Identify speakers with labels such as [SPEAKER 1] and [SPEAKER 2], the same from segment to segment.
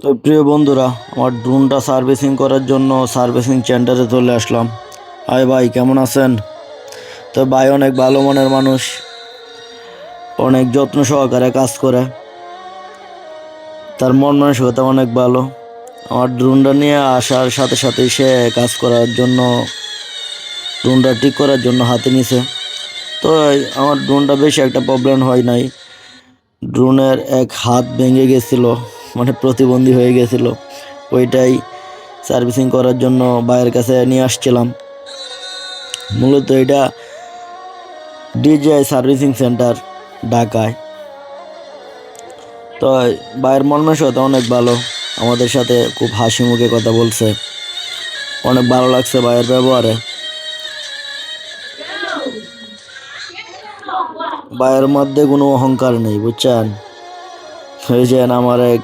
[SPEAKER 1] তো প্রিয় বন্ধুরা, আমার ড্রোনটা সার্ভিসিং করার জন্য সার্ভিসিং সেন্টারে চলে আসলাম। হাই ভাই, কেমন আছেন? তো ভাই অনেক ভালো মনের মানুষ, অনেক যত্ন সহকারে কাজ করে, তার মন মানসিকতা অনেক ভালো। আমার ড্রোনটা নিয়ে আসার সাথে সাথেই সে কাজ করার জন্য, ড্রোনটা ঠিক করার জন্য হাতে নিছে। তো আমার ড্রোনটা বেশি একটা প্রবলেম হয় নাই। ড্রোনের এক হাত ভেঙে গেছিল, মানে প্রতিবন্ধী হয়ে গেছিল। ওইটাই সার্ভিসিং করার জন্য ভাইয়ের কাছে নিয়ে আসছিলাম। মূলত এটা ডিজিআই সার্ভিসিং সেন্টার, ঢাকায়। তো ভাইয়ের মন মানসিকতা অনেক ভালো, আমাদের সাথে খুব হাসি মুখে কথা বলছে। অনেক ভালো লাগছে ভাইয়ের ব্যবহারে। ভাইয়ের মধ্যে কোনো অহংকার নেই, বুঝছেন? এই যে আমার এক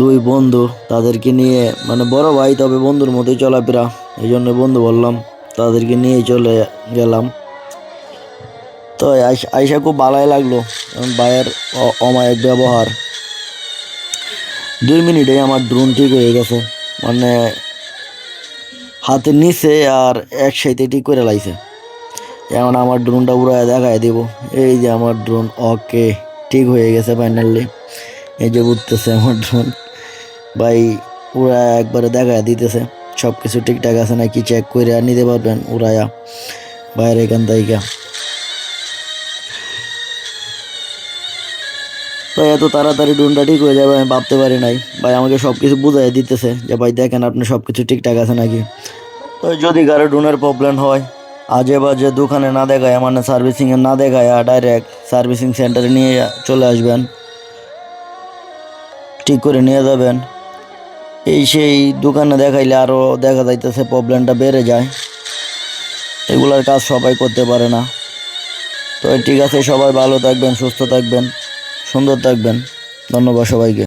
[SPEAKER 1] দুই বন্ধু, তাদেরকে নিয়ে, মানে বড় ভাই তবে বন্ধুর মতোই চলাফেরা, এই জন্য বন্ধু বললাম। তাদেরকে নিয়েই চলে গেলাম। তো আইসা খুব ভালোই লাগলো। ভাইয়ের অমায়িক ব্যবহার। 2 মিনিটে আমার ড্রোন ঠিক হয়ে গেছে, মানে হাতের নিচে আর একসাথে ঠিক করে লাইছে। এখন আমার ড্রোনটা উড়ায় দেখায় দিব। এই যে আমার ড্রোন ওকে, ঠিক হয়ে গেছে ফাইনালি। এই যে উঠতেছে আমার ড্রোন। ভাই উড়ায় একবারে দেখায় দিতেছে সব কিছু ঠিকঠাক আছে নাকি চেক করে নিতে পারবেন উড়াইয়া বাইরে এখান থেকে। ভাই এত তাড়াতাড়ি ড্রোনটা ঠিক হয়ে যাবে আমি ভাবতে পারি নাই। ভাই আমাকে সব কিছু বুঝাই দিতেছে যে ভাই দেখেন আপনি সব কিছু ঠিকঠাক আছে নাকি। তো যদি কারো ড্রোনের প্রবলেম হয়, আজে বাজে দোকানে না দেখায়, মানে সার্ভিসিংয়ে না দেখায়, ডাইরেক্ট সার্ভিসিং সেন্টারে নিয়ে চলে আসবেন, ঠিক করে নিয়ে যাবেন। এই সেই দোকানে দেখাইলে আরও দেখা যাইতেছে প্রবলেমটা বেড়ে যায়। এগুলার কাজ সবাই করতে পারে না। তো ঠিক আছে, সবাই ভালো থাকবেন, সুস্থ থাকবেন, সুন্দর থাকবেন। ধন্যবাদ সবাইকে।